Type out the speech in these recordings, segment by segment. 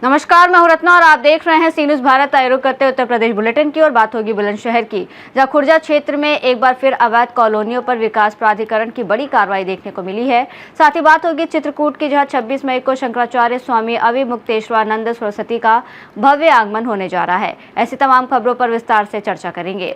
नमस्कार, मैं हूं रत्ना और आप देख रहे हैं सी न्यूज़ भारत। आयोग करते उत्तर प्रदेश बुलेटिन की और बात होगी बुलंदशहर की, जहां खुर्जा क्षेत्र में एक बार फिर अवैध कॉलोनियों पर विकास प्राधिकरण की बड़ी कार्रवाई देखने को मिली है। साथ ही बात होगी चित्रकूट की, जहां 26 मई को शंकराचार्य स्वामी अविमुक्तेश्वरानंद सरस्वती का भव्य आगमन होने जा रहा है। ऐसी तमाम खबरों पर विस्तार से चर्चा करेंगे।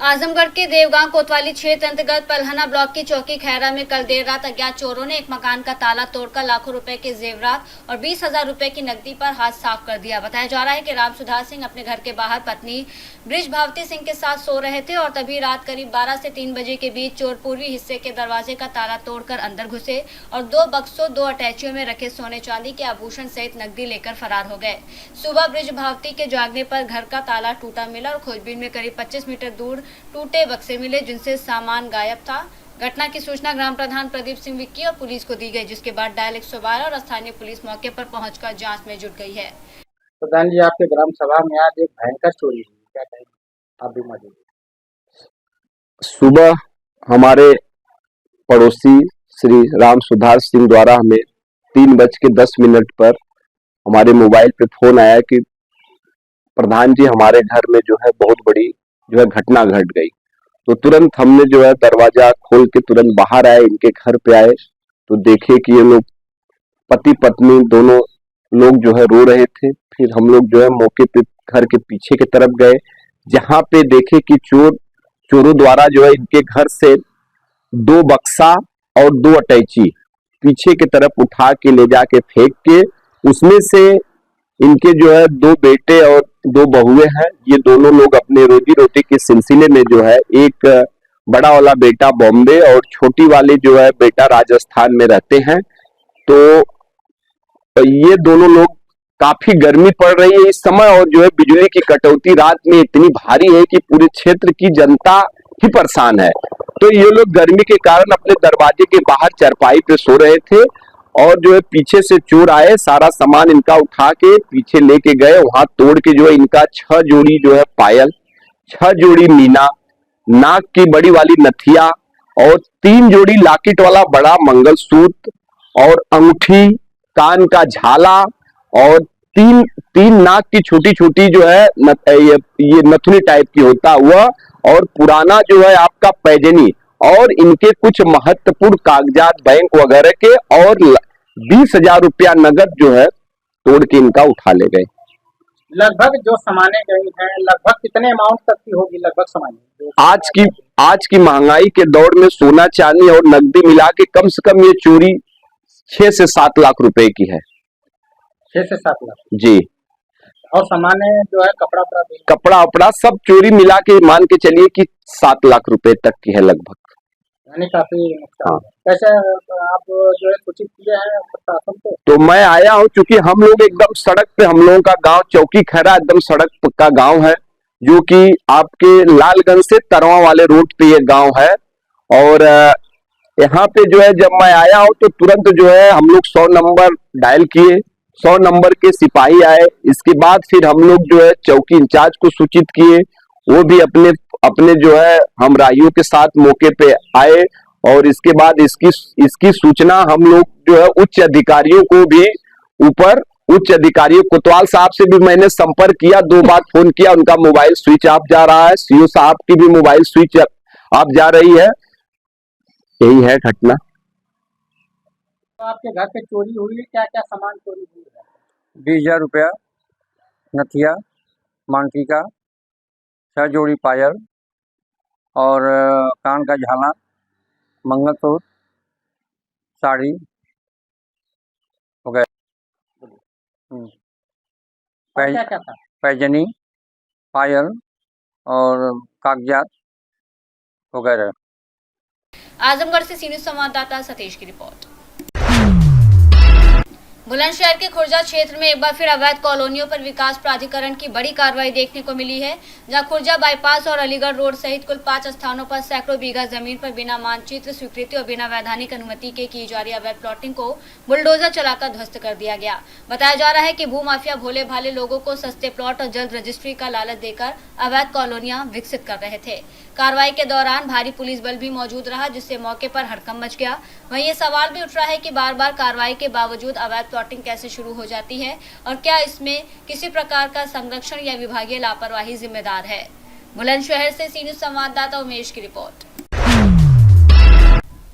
आजमगढ़ के देवगांव कोतवाली क्षेत्र अंतर्गत पलहना ब्लॉक की चौकी खैरा में कल देर रात अज्ञात चोरों ने एक मकान का ताला तोड़कर लाखों रुपए के जेवरात और 20,000 रुपए की नकदी पर हाथ साफ कर दिया। बताया जा रहा है कि राम सुधार सिंह अपने घर के बाहर पत्नी ब्रिज भावती सिंह के साथ सो रहे थे और तभी रात करीब 12 से 3 बजे के बीच चोर पूर्वी हिस्से के दरवाजे का ताला तोड़कर अंदर घुसे और 2 बक्सों 2 अटैचियों में रखे सोने चांदी के आभूषण सहित नकदी लेकर फरार हो गए। सुबह ब्रिज भावती के जागने पर घर का ताला टूटा मिला और खोजबीन में करीब 25 मीटर दूर टूटे बक्से मिले जिनसे सामान गायब था। घटना की सूचना ग्राम प्रधान प्रदीप सिंह विक्की और पुलिस को दी गई, जिसके बाद डायल 112 और स्थानीय पुलिस मौके पर पहुंचकर जांच में जुट गई है। प्रधान जी, आपके ग्राम सभा में आज एक भयंकर चोरी हुई, क्या कहेंगे? आप भी मौजूद। सुबह हमारे पड़ोसी श्री राम सुधार सिंह द्वारा हमें 3:10 पर हमारे मोबाइल पे फोन आया कि प्रधान जी हमारे घर में जो है बहुत बड़ी जो है घटना घट गई। तो तुरंत हमने जो है दरवाजा खोल के तुरंत बाहर आए, इनके घर पे आए तो देखे कि ये लोग पति पत्नी दोनों लोग जो है रो रहे थे। फिर हम लोग जो है मौके पे घर के पीछे की तरफ गए, जहां पे देखे कि चोरों द्वारा जो है इनके घर से 2 बक्सा और 2 अटैची पीछे की तरफ उठा के ले जाके फेंक के उसमें से इनके जो है 2 बेटे और 2 बहुएं हैं। ये दोनों लोग अपने रोजी रोटी के सिलसिले में जो है एक बड़ा वाला बेटा बॉम्बे और छोटी वाली जो है बेटा राजस्थान में रहते हैं। तो ये दोनों लोग, काफी गर्मी पड़ रही है इस समय और जो है बिजली की कटौती रात में इतनी भारी है कि पूरे क्षेत्र की जनता ही परेशान है। तो ये लोग गर्मी के कारण अपने दरवाजे के बाहर चारपाई पे सो रहे थे और जो है पीछे से चोर आए, सारा सामान इनका उठा के पीछे लेके गए। वहां तोड़ के जो है इनका 6 जोड़ी जो है पायल, 6 जोड़ी मीना, नाक की बड़ी वाली नथिया और 3 जोड़ी लॉकेट वाला बड़ा मंगलसूत्र और अंगूठी, कान का झाला और तीन नाक की छोटी छोटी जो है ये नथुनी टाइप की होता हुआ और पुराना जो है आपका पैजनी और इनके कुछ महत्वपूर्ण कागजात बैंक वगैरह के और 20,000 रुपया नगद जो है तोड़ के इनका उठा ले गए। लगभग जो सामाने गई है लगभग कितने अमाउंट तक की होगी? लगभग सामाने आज की महंगाई के दौर में सोना चांदी और नकदी मिला के कम से कम ये चोरी 6 से 7 लाख रुपए की है। 6 से 7 लाख जी। और सामान्य जो है कपड़ा उपड़ा सब चोरी मिला के मान के चलिए कि 7 लाख रुपए तक की है लगभग। यानी काफी नुकसान। हाँ। कैसे आप जो है सूचित किए हैं प्रशासन को? तो मैं आया हूँ, चूंकि हम लोग एकदम सड़क पे, हम लोगों का गांव चौकी खैरा एकदम सड़क का गांव है, जो कि आपके लालगंज से तरवा वाले रोड पे ये गांव है। और यहाँ पे जो है जब मैं आया हूँ तो तुरंत जो है हम लोग 100 नंबर डायल किए, 100 नंबर के सिपाही आए। इसके बाद फिर हम लोग जो है चौकी इंचार्ज को सूचित किए, वो भी अपने जो है हम राहियों के साथ मौके पे आए और इसके बाद इसकी सूचना हम लोग जो है उच्च अधिकारियों को भी, ऊपर उच्च अधिकारियों कोतवाल साहब से भी मैंने संपर्क किया, 2 बार फोन किया, उनका मोबाइल स्विच ऑफ जा रहा है। सीओ साहब की भी मोबाइल स्विच ऑफ जा रही है। यही है घटना। तो आपके घर पे चोरी हुई है, क्या क्या सामान चोरी हुई है? 20,000 रुपया, नथिया, मांगटीका, 6 जोड़ी पायल और कान का झाला, मंगलसूत्र, साड़ी वगैरह, क्या क्या था? पैजनी, पायल और कागजात वगैरह। आजमगढ़ से सी न्यूज़ संवाददाता सतीश की रिपोर्ट। बुलंदशहर के खुर्जा क्षेत्र में एक बार फिर अवैध कॉलोनियों पर विकास प्राधिकरण की बड़ी कार्रवाई देखने को मिली है, जहां खुर्जा बाईपास और अलीगढ़ रोड सहित कुल 5 स्थानों पर सैकड़ों बीघा जमीन पर बिना मानचित्र स्वीकृति और बिना वैधानिक अनुमति के की जा रही अवैध प्लॉटिंग को बुलडोजर चलाकर ध्वस्त कर दिया गया। बताया जा रहा है कि भूमाफिया भोले भाले लोगों को सस्ते प्लॉट और जल्द रजिस्ट्री का लालच देकर अवैध कॉलोनियां विकसित कर रहे थे। कार्रवाई के दौरान भारी पुलिस बल भी मौजूद रहा, जिससे मौके पर हड़कंप मच गया। वहीं ये सवाल भी उठ रहा है कि बार बार कार्रवाई के बावजूद अवैध प्लॉटिंग कैसे शुरू हो जाती है और क्या इसमें किसी प्रकार का संरक्षण या विभागीय लापरवाही जिम्मेदार है। बुलंदशहर से सी न्यूज़ संवाददाता उमेश की रिपोर्ट।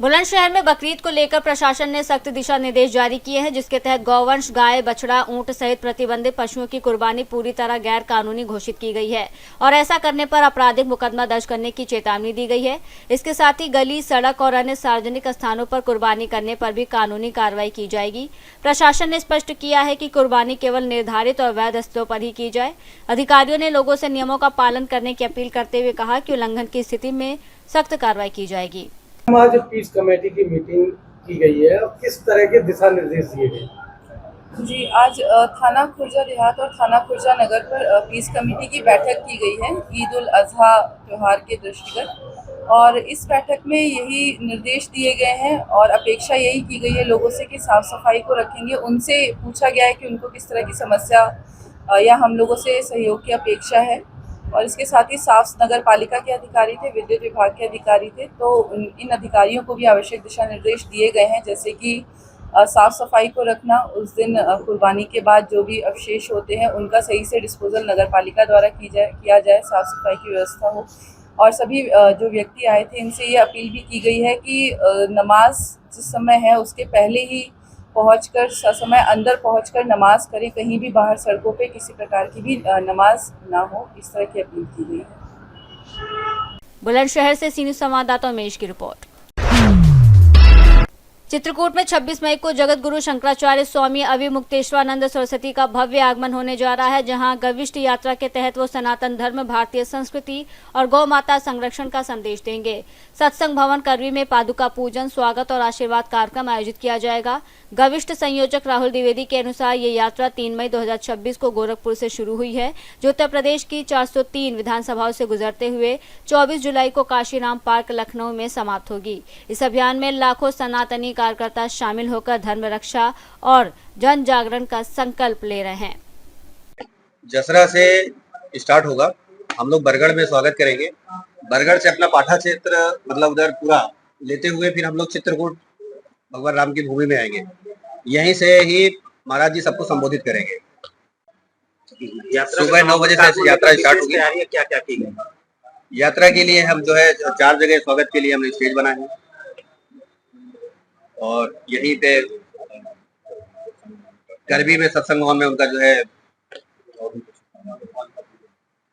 बुलंदशहर में बकरीद को लेकर प्रशासन ने सख्त दिशा निर्देश जारी किए हैं, जिसके तहत गौवंश, गाय, बछड़ा, ऊंट सहित प्रतिबंधित पशुओं की कुर्बानी पूरी तरह गैर कानूनी घोषित की गई है और ऐसा करने पर आपराधिक मुकदमा दर्ज करने की चेतावनी दी गई है। इसके साथ ही गली, सड़क और अन्य सार्वजनिक स्थानों पर कुर्बानी करने पर भी कानूनी कार्रवाई की जाएगी। प्रशासन ने स्पष्ट किया है कि कुर्बानी केवल निर्धारित और वैध स्थलों पर ही की जाए। अधिकारियों ने लोगों से नियमों का पालन करने की अपील करते हुए कहा कि उल्लंघन की स्थिति में सख्त कार्रवाई की जाएगी। आज पीस कमेटी की मीटिंग की गई है और किस तरह के दिशा निर्देश दिए गए? जी, आज थाना खुर्जा देहात और थाना खुर्जा नगर पर पीस कमेटी की बैठक की गई है ईद उल अजहा त्यौहार के दृष्टिगत, और इस बैठक में यही निर्देश दिए गए हैं और अपेक्षा यही की गई है लोगों से कि साफ सफाई को रखेंगे। उनसे पूछा गया है कि उनको किस तरह की समस्या या हम लोगों से सहयोग की अपेक्षा है, और इसके साथ ही साफ नगर पालिका के अधिकारी थे, विद्युत विभाग के अधिकारी थे, तो इन अधिकारियों को भी आवश्यक दिशा निर्देश दिए गए हैं, जैसे कि साफ सफाई को रखना, उस दिन कुर्बानी के बाद जो भी अवशेष होते हैं उनका सही से डिस्पोजल नगर पालिका द्वारा किया जाए, साफ सफाई की व्यवस्था हो। और सभी जो व्यक्ति आए थे इनसे ये अपील भी की गई है कि नमाज जिस समय है उसके पहले ही पहुंचकर समय अंदर पहुंचकर नमाज करें, कहीं भी बाहर सड़कों पे किसी प्रकार की भी नमाज ना हो, इस तरह की अपील की गई है। बुलंदशहर से सी न्यूज़ संवाददाता उमेश की रिपोर्ट। चित्रकूट में 26 मई को जगत गुरु शंकराचार्य स्वामी अविमुक्तेश्वरानंद सरस्वती का भव्य आगमन होने जा रहा है, जहां गविष्ट यात्रा के तहत वो सनातन धर्म, भारतीय संस्कृति और गौ माता संरक्षण का संदेश देंगे। सत्संग भवन करवी में पादुका पूजन, स्वागत और आशीर्वाद कार्यक्रम आयोजित किया जाएगा। गविष्ट संयोजक राहुल द्विवेदी के अनुसार ये यात्रा 3 मई 2026 को गोरखपुर से शुरू हुई है, जो उत्तर प्रदेश की 403 विधानसभाओं से गुजरते हुए 24 जुलाई को काशीराम पार्क लखनऊ में समाप्त होगी। इस अभियान में लाखों सनातनी कार्यकर्ता शामिल होकर धर्म रक्षा और जन जागरण का संकल्प ले रहे हैं। जसरा से स्टार्ट होगा, हम लोग बरगढ़ में स्वागत करेंगे। बरगढ़ से अपना पाठा क्षेत्र मतलब उधर पूरा लेते हुए फिर हम लोग चित्रकूट भगवान राम की भूमि में आएंगे। यहीं से ही महाराज जी सबको संबोधित करेंगे। सुबह 9 बजे से यात्रा स्टार्ट होगी। क्या क्या की गई यात्रा के लिए हम जो है 4 जगह स्वागत के लिए हमने स्टेज बनाए हैं और यहीं पे करवी में सत्संग भवन में उनका जो है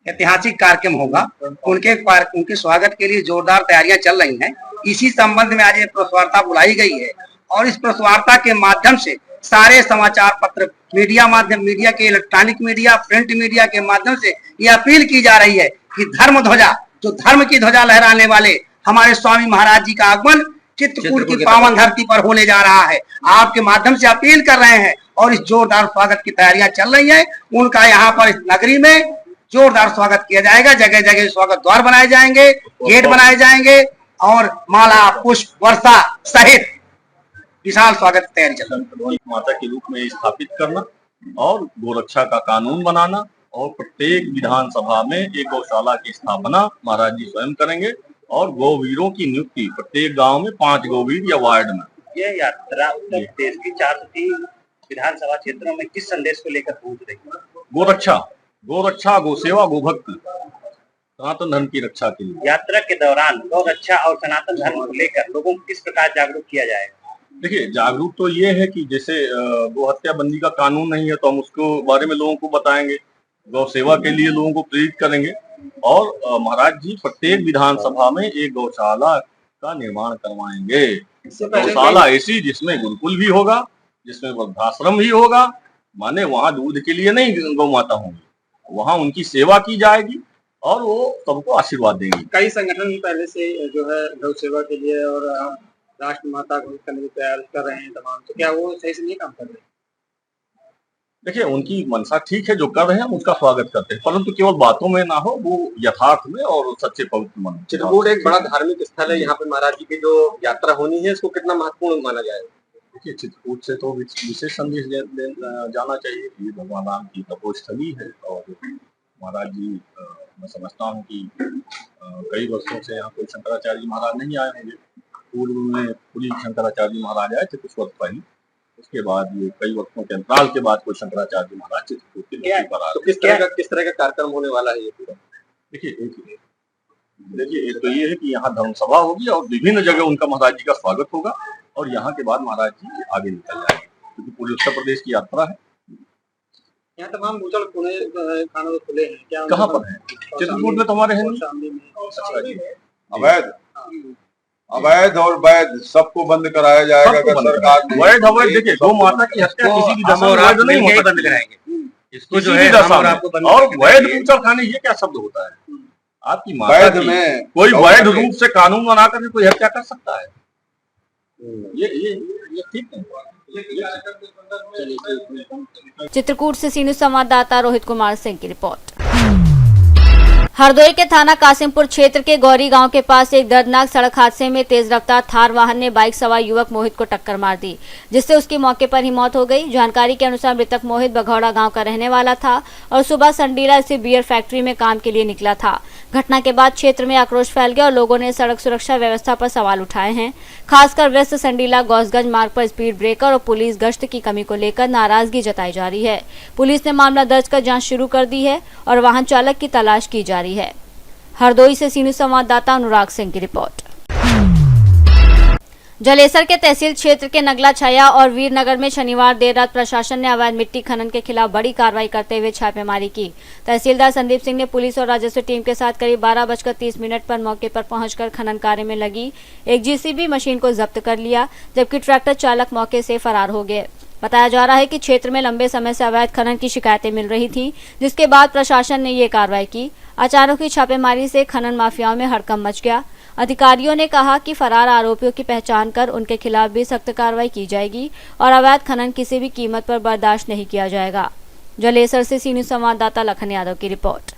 ऐतिहासिक कार्यक्रम होगा। उनके स्वागत के लिए जोरदार तैयारियां चल रही हैं। इसी संबंध में आज ये प्रेस वार्ता बुलाई गई है और इस प्रेस वार्ता के माध्यम से सारे समाचार पत्र, मीडिया के इलेक्ट्रॉनिक मीडिया, प्रिंट मीडिया के माध्यम से ये अपील की जा रही है कि धर्म ध्वजा, जो धर्म की ध्वजा लहराने वाले हमारे स्वामी महाराज जी का आगमन चित्रकूट की पावन धरती पर होने जा रहा है। आपके माध्यम से अपील कर रहे हैं और इस जोरदार स्वागत की तैयारियां चल रही है। उनका यहाँ पर इस नगरी में जोरदार स्वागत किया जाएगा। जगह जगह स्वागत द्वार बनाए जाएंगे, गेट बनाए जाएंगे और माला, पुष्प वर्षा सहित विशाल स्वागत की तैयारी चल रही है। माता के रूप में स्थापित करना और गोरक्षा का कानून बनाना और प्रत्येक विधानसभा में एक गौशाला की स्थापना महाराज जी स्वयं करेंगे और गौवीरों की नियुक्ति प्रत्येक गांव में 5 गौवीर या वार्ड में। यह यात्रा उत्तर प्रदेश की 403 विधानसभा क्षेत्रों में किस संदेश को लेकर पहुंच रही है? गोरक्षा, गोसेवा, गोभक्त, सनातन धर्म की रक्षा के लिए। यात्रा के दौरान गौरक्षा और सनातन धर्म को लेकर लोगों को किस प्रकार जागरूक किया जाएगा? देखिए, जागरूक तो ये है कि जैसे गौ हत्या बंदी का कानून नहीं है तो हम उसको बारे में लोगों को बताएंगे, गौ सेवा के लिए लोगों को प्रेरित करेंगे और महाराज जी प्रत्येक विधानसभा में एक गौशाला का निर्माण करवाएंगे। गौशाला ऐसी जिसमें गुरुकुल भी होगा, जिसमें वृद्धाश्रम भी होगा, माने वहाँ दूध के लिए नहीं गौ माता होंगी, वहाँ उनकी सेवा की जाएगी और वो सबको आशीर्वाद देंगी। कई संगठन पहले से जो है गौ सेवा के लिए और राष्ट्र माता को करने की तैयारी कर रहे हैं तमाम, तो क्या वो सही से नहीं काम कर रहे? देखिए उनकी मंशा ठीक है, जो कर रहे हैं हम उसका स्वागत करते हैं, परंतु केवल बातों में ना हो, वो यथार्थ में और सच्चे पवित्र मन में। चित्रकूट एक बड़ा धार्मिक स्थल है, यहाँ पे महाराज जी की जो यात्रा होनी है इसको कितना महत्वपूर्ण माना जाए? देखिए चित्रकूट से तो विशेष संदेश जाना चाहिए। ये भगवान राम की तपोस्थली है और महाराज जी मैं समझता हूँ कि कई वर्षों से यहाँ कोई शंकराचार्य जी महाराज नहीं आए होंगे। पूर्व में पूरी शंकराचार्य जी महाराज आए थे कुछ वक्त पहले, उसके बाद ये कई वर्षों के अंतराल के बाद कोई शंकराचार्य जी महाराज चित्रकूट की धरती पर आ रहे। तो किस तरह का कार्यक्रम होने वाला है ये पूरा? देखिए एक तो ये है कि यहाँ धर्मसभा होगी और विभिन्न जगह उनका महाराज जी का स्वागत होगा और यहाँ के बाद महाराज जी आगे निकल जाएंगे, क्योंकि पूरे उत्तर प्रदेश की यात्रा है। यहाँ तमाम होटल खाना खुले हैं क्या? कहाँ पर है? चित्रकूट में तो हमारे हैं नहीं। अच्छा जी। अवैध और वैध सबको बंद कराया जाएगा अगर सरकार। वैध अवैध देखिए, गौ माता की हत्या किसी भी दशा में वैध नहीं होता, बंद कराएंगे इसको जो है और वैध बूचड़ खाने ये क्या शब्द होता है? आपकी माता में कोई वैध रूप से कानून बना करके कोई हत्या कर सकता है? ये ठीक नहीं। चित्रकूट से सी न्यूज़ संवाददाता रोहित कुमार सिंह की रिपोर्ट। हरदोई के थाना कासिमपुर क्षेत्र के गौरी गांव के पास एक दर्दनाक सड़क हादसे में तेज रफ्तार थार वाहन ने बाइक सवार युवक मोहित को टक्कर मार दी, जिससे उसकी मौके पर ही मौत हो गई। जानकारी के अनुसार मृतक मोहित बघौड़ा गांव का रहने वाला था और सुबह संडीला स्थित बियर फैक्ट्री में काम के लिए निकला था। घटना के बाद क्षेत्र में आक्रोश फैल गया और लोगों ने सड़क सुरक्षा व्यवस्था पर सवाल उठाए हैं। खासकर व्यस्त संडीला गौसगंज मार्ग पर स्पीड ब्रेकर और पुलिस गश्त की कमी को लेकर नाराजगी जताई जा रही है। पुलिस ने मामला दर्ज कर जांच शुरू कर दी है और वाहन चालक की तलाश की जा रही है। हरदोई से सी न्यूज़ संवाददाता अनुराग सिंह की रिपोर्ट। जलेसर के तहसील क्षेत्र के नगला छाया और वीरनगर में शनिवार देर रात प्रशासन ने अवैध मिट्टी खनन के खिलाफ बड़ी कार्रवाई करते हुए छापेमारी की। तहसीलदार संदीप सिंह ने पुलिस और राजस्व टीम के साथ करीब 12:30 पर मौके पर पहुंचकर खनन कार्य में लगी एक जेसीबी मशीन को जब्त कर लिया, जबकि ट्रैक्टर चालक मौके से फरार हो गए। बताया जा रहा है कि क्षेत्र में लंबे समय से अवैध खनन की शिकायतें मिल रही थी, जिसके बाद प्रशासन ने ये कार्रवाई की। अचानक हुई छापेमारी से खनन माफियाओं में हड़कंप मच गया। अधिकारियों ने कहा कि फरार आरोपियों की पहचान कर उनके खिलाफ भी सख्त कार्रवाई की जाएगी और अवैध खनन किसी भी कीमत पर बर्दाश्त नहीं किया जाएगा। जलेसर से सी न्यूज़ संवाददाता लखन यादव की रिपोर्ट।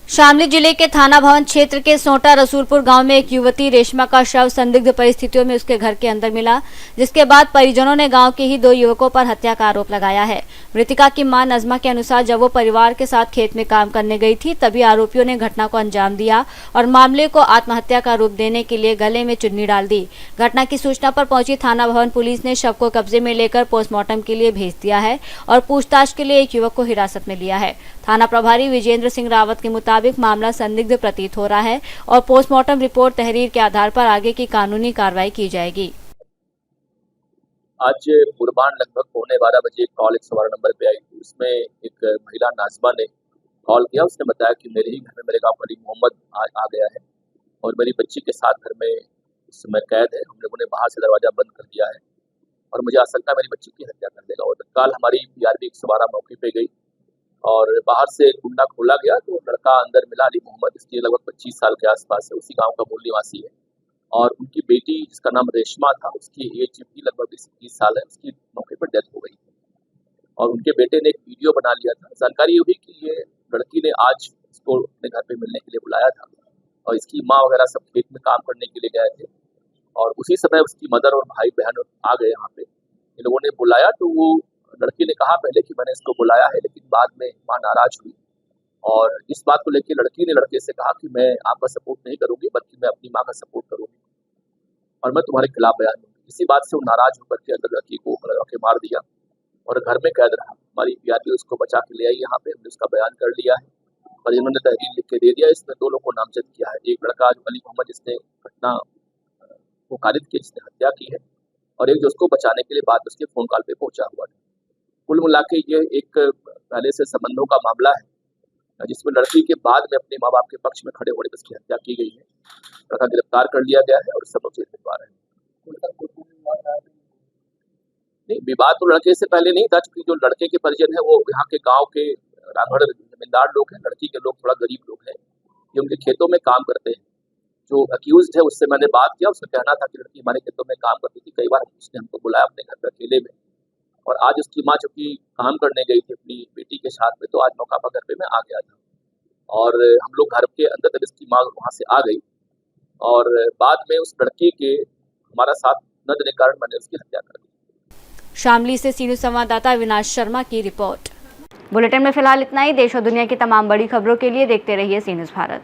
शामली जिले के थाना भवन क्षेत्र के सोटा रसूलपुर गांव में एक युवती रेशमा का शव संदिग्ध परिस्थितियों में उसके घर के अंदर मिला, जिसके बाद परिजनों ने गांव के ही 2 युवकों पर हत्या का आरोप लगाया है। मृतिका की मां नजमा के अनुसार जब वो परिवार के साथ खेत में काम करने गई थी, तभी आरोपियों ने घटना को अंजाम दिया और मामले को आत्महत्या का रूप देने के लिए गले में चुन्नी डाल दी। घटना की सूचना पर पहुंची थाना भवन पुलिस ने शव को कब्जे में लेकर पोस्टमार्टम के लिए भेज दिया है और पूछताछ के लिए एक युवक को हिरासत में लिया है। थाना प्रभारी विजेंद्र सिंह रावत के मुताबिक मामला संदिग्ध प्रतीत हो रहा है और पोस्टमार्टम रिपोर्ट तहरीर के आधार पर आगे की कानूनी कार्रवाई की जाएगी। आज पूर्वाह्न लगभग 11:15 एक कॉल 112 नंबर पे आई। उसमें एक महिला नाजमा ने कॉल किया। उसने बताया कि मेरे ही घर में मेरे गांव का अली मोहम्मद आ गया है और मेरी बच्ची के साथ घर में इस समय कैद है। हम लोगों ने बाहर से दरवाजा बंद कर दिया है और मुझे आशंका मेरी बच्ची की हत्या कर देगा। और तत्काल हमारी PRB 112 मौके पे गई और बाहर से कुंडा खोला गया तो लड़का अंदर मिला। अली मोहम्मद, इसकी लगभग 25 साल के आसपास है, उसी गांव का मूल निवासी है और उनकी बेटी जिसका नाम रेशमा था, उसकी एज भी लगभग 20-21 साल है, उसकी मौके पर डेथ हो गई और उनके बेटे ने एक वीडियो बना लिया था। जानकारी ये हुई कि ये लड़की ने आज इसको अपने घर पे मिलने के लिए बुलाया था और इसकी माँ वगैरह सब खेत में काम करने के लिए गए थे और उसी समय उसकी मदर और भाई बहन आ गए यहाँ पे। इन लोगों ने बुलाया तो वो लड़की ने कहा पहले कि मैंने इसको बुलाया है, लेकिन बाद में माँ नाराज हुई और इस बात को लेकर लड़की ने लड़के से कहा कि मैं आपका सपोर्ट नहीं करूंगी, बल्कि मैं अपनी माँ का सपोर्ट करूंगी और मैं तुम्हारे खिलाफ बयान दूंगी। इसी बात से वो नाराज होकर के अंदर लड़की को लगा के मार दिया और घर में कैद रहा। हमारी PRB उसको बचा के ले आई यहाँ पे, हमने उसका बयान कर लिया है और इन्होंने तहरीर लिख के दे दिया। इसमें 2 लोग को नामजद किया है। एक लड़का जो अली मोहम्मद जिसने घटना को कारित की, जिसने हत्या की है, और एक जो उसको बचाने के लिए बाद में उसके फोन कॉल पे पहुंचा हुआ था। कुल मिला के ये एक पहले से संबंधों का मामला है जिसमें लड़की के बाद में अपने माँ बाप के पक्ष में खड़े होने पर उसकी हत्या की गई है। लड़का गिरफ्तार कर लिया गया है और सब लोग जेल भिजवा रहे हैं। नहीं, विवाद तो लड़के से पहले नहीं था, क्योंकि जो लड़के के परिजन है वो यहाँ के गांव के राघड़ जमींदार लोग हैं, लड़की के लोग थोड़ा गरीब लोग हैं, ये उनके खेतों में काम करते हैं। जो अक्यूज्ड है उससे मैंने बात किया, उसका कहना था कि लड़की हमारे खेतों में काम करती थी, कई बार उसने हमको बुलाया अपने घर पर अकेले में और आज उसकी माँ चूंकि काम करने गई थी अपनी बेटी के साथ में, तो आज मौका पर घर पे मैं आ गया था और हम लोग घर के अंदर तक इसकी माँ वहाँ से आ गई और बाद में उस लड़की के हमारा साथ न देने के कारण मैंने उसकी हत्या कर दी। शामली से सी न्यूज़ संवाददाता अविनाश शर्मा की रिपोर्ट। बुलेटिन में फिलहाल इतना ही। देश और दुनिया की तमाम बड़ी खबरों के लिए देखते रहिए सी न्यूज़ भारत।